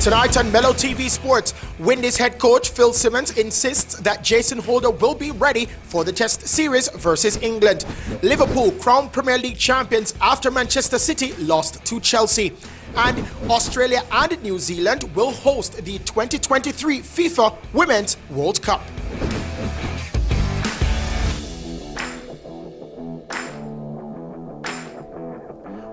Tonight on Mello TV Sports, WINDIES head coach Phil Simmons insists that Jason Holder will be ready for the Test series versus England. Liverpool crowned Premier League champions after Manchester City lost to Chelsea. And Australia and New Zealand will host the 2023 FIFA Women's World Cup.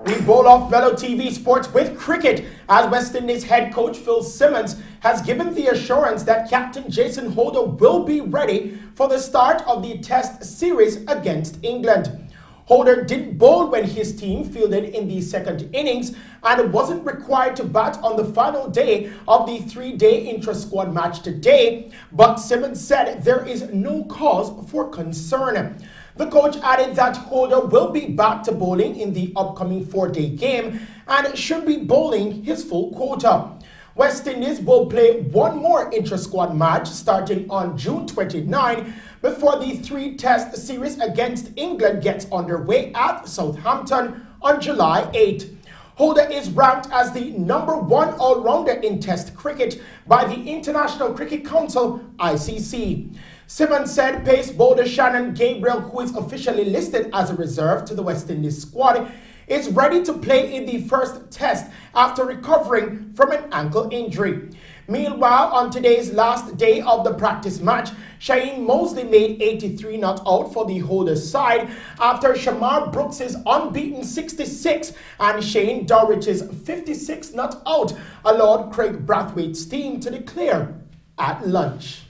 We bowl off Mello TV Sports with cricket as West Indies head coach Phil Simmons has given the assurance that Captain Jason Holder will be ready for the start of the Test series against England. Holder did bowl when his team fielded in the second innings and wasn't required to bat on the final day of the three-day intra-squad match today, but Simmons said there is no cause for concern. The coach added that Holder will be back to bowling in the upcoming four-day game and should be bowling his full quota. West Indies will play one more intra-squad match starting on June 29 before the three-test series against England gets underway at Southampton on July 8. Holder is ranked as the #1 all-rounder in Test cricket by the International Cricket Council, ICC. Simmons said pace bowler Shannon Gabriel, who is officially listed as a reserve to the West Indies squad, is ready to play in the first test after recovering from an ankle injury. Meanwhile, on today's last day of the practice match, Shaheen Mosley made 83 not out for the Holder side after Shamar Brooks's unbeaten 66 and Shane Dowrich's 56 not out allowed Craig Brathwaite's team to declare at lunch.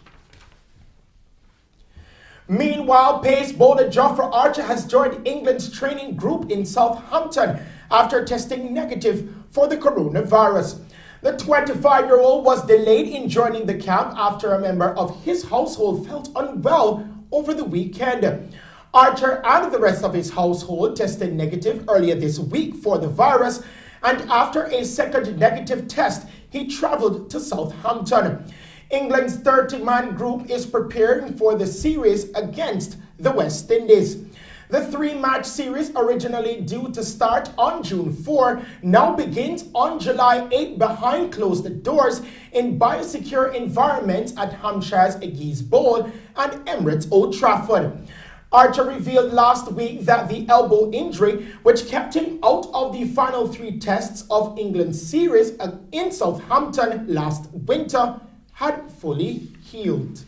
Meanwhile, pace bowler Jofra Archer has joined England's training group in Southampton after testing negative for the coronavirus. The 25-year-old was delayed in joining the camp after a member of his household felt unwell over the weekend. Archer and the rest of his household tested negative earlier this week for the virus, and after a second negative test, he traveled to Southampton. England's 30-man group is preparing for the series against the West Indies. The three-match series, originally due to start on June 4, now begins on July 8 behind closed doors in biosecure environments at Hampshire's Eagles Bowl and Emirates Old Trafford. Archer revealed last week that the elbow injury, which kept him out of the final three tests of England's series in Southampton last winter, had fully healed.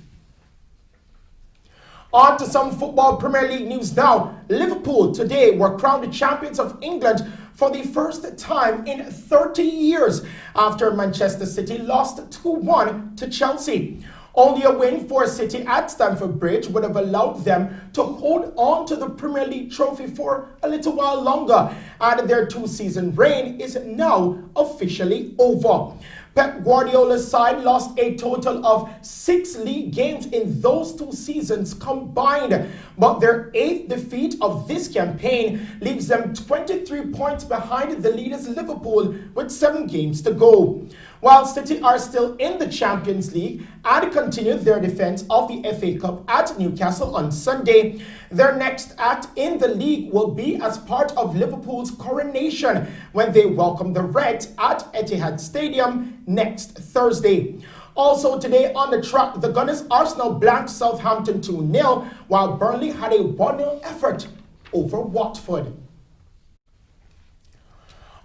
On to some football Premier League news now. Liverpool today were crowned champions of England for the first time in 30 years after Manchester City lost 2-1 to Chelsea. Only a win for City at Stamford Bridge would have allowed them to hold on to the Premier League trophy for a little while longer, and their two-season reign is now officially over. Pep Guardiola's side lost a total of 6 league games in those two seasons combined, but their 8th defeat of this campaign leaves them 23 points behind the leaders Liverpool with 7 games to go. While City are still in the Champions League and continue their defense of the FA Cup at Newcastle on Sunday, their next act in the league will be as part of Liverpool's coronation when they welcome the Reds at Etihad Stadium next Thursday. Also today on the track, the Gunners Arsenal blanked Southampton 2-0, while Burnley had a 1-0 effort over Watford.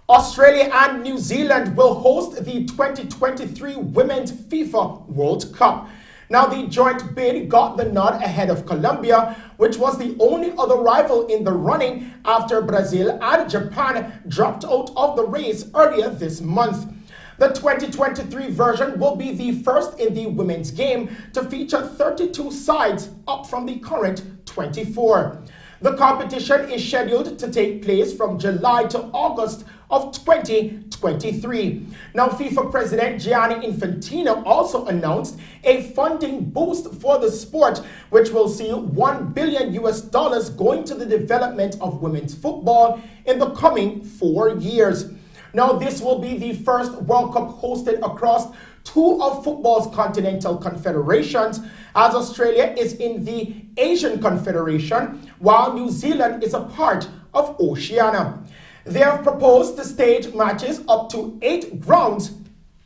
Australia and New Zealand will host the 2023 Women's FIFA World Cup. Now, the joint bid got the nod ahead of Colombia, which was the only other rival in the running after Brazil and Japan dropped out of the race earlier this month. The 2023 version will be the first in the women's game to feature 32 sides, up from the current 24. The competition is scheduled to take place from July to August of 2023. Now, FIFA President Gianni Infantino also announced a funding boost for the sport, which will see $1 billion going to the development of women's football in the coming 4 years. Now, this will be the first World Cup hosted across 2 of football's continental confederations, as Australia is in the Asian Confederation, while New Zealand is a part of Oceania. They have proposed to stage matches up to 8 rounds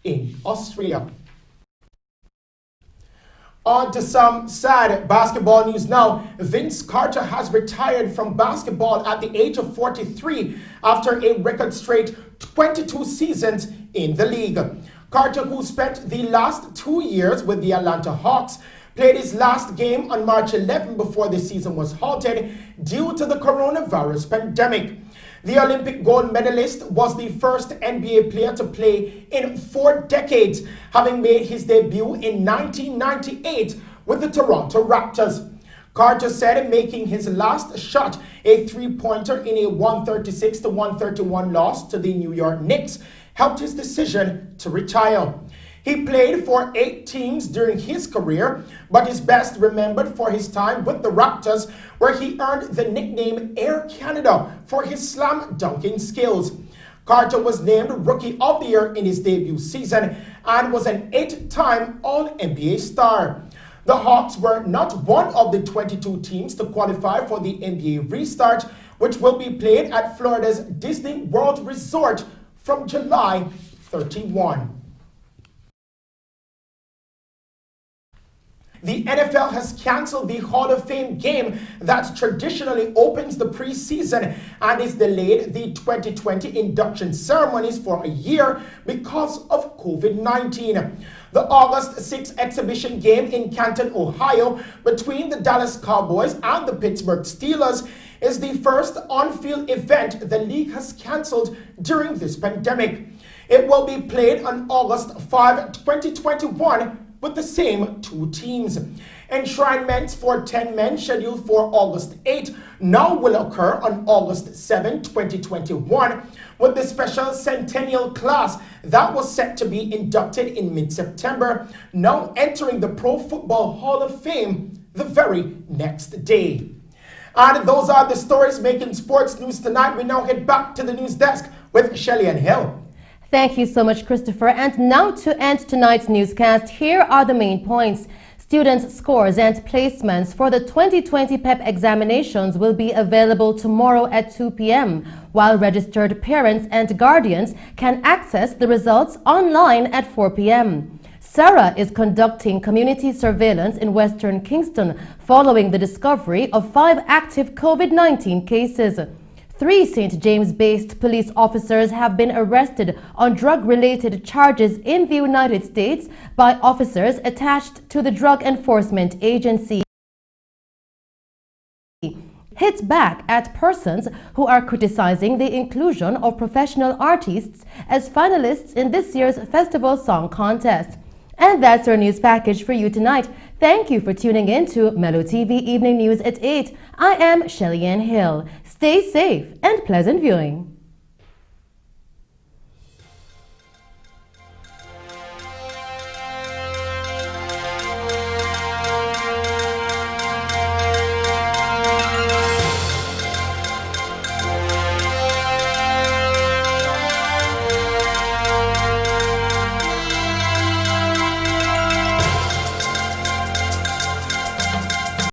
in Australia. On to some sad basketball news now. Vince Carter has retired from basketball at the age of 43 after a record straight 22 seasons in the league. Carter, who spent the last 2 years with the Atlanta Hawks, played his last game on March 11 before the season was halted due to the coronavirus pandemic. The Olympic gold medalist was the first NBA player to play in 4 decades, having made his debut in 1998 with the Toronto Raptors. Carter said making his last shot, a three-pointer in a 136-131 loss to the New York Knicks, helped his decision to retire. He played for 8 teams during his career, but is best remembered for his time with the Raptors, where he earned the nickname Air Canada for his slam dunking skills. Carter was named Rookie of the Year in his debut season and was an 8-time All-NBA star. The Hawks were not one of the 22 teams to qualify for the NBA restart, which will be played at Florida's Disney World Resort from July 31. The NFL has canceled the Hall of Fame game that traditionally opens the preseason and is delayed the 2020 induction ceremonies for a year because of COVID-19. The August 6th exhibition game in Canton, Ohio, between the Dallas Cowboys and the Pittsburgh Steelers is the first on-field event the league has canceled during this pandemic. It will be played on August 5, 2021, with the same 2 teams. Enshrinements for 10 men scheduled for August 8 now will occur on August 7, 2021, with the special centennial class that was set to be inducted in mid-September now entering the Pro Football Hall of Fame the very next day. And those are the stories making sports news tonight. We now head back to the news desk with Shelly and Hill. Thank you so much, Christopher. And now to end tonight's newscast, here are the main points. Students' scores and placements for the 2020 PEP examinations will be available tomorrow at 2 p.m., while registered parents and guardians can access the results online at 4 p.m. Sarah is conducting community surveillance in Western Kingston following the discovery of 5 active COVID-19 cases. 3 St. James-based police officers have been arrested on drug-related charges in the United States by officers attached to the Drug Enforcement Agency. Hits back at persons who are criticizing the inclusion of professional artists as finalists in this year's Festival Song Contest. And that's our news package for you tonight. Thank you for tuning in to Mello TV Evening News at 8. I am Shelly Ann Hill. Stay safe and pleasant viewing.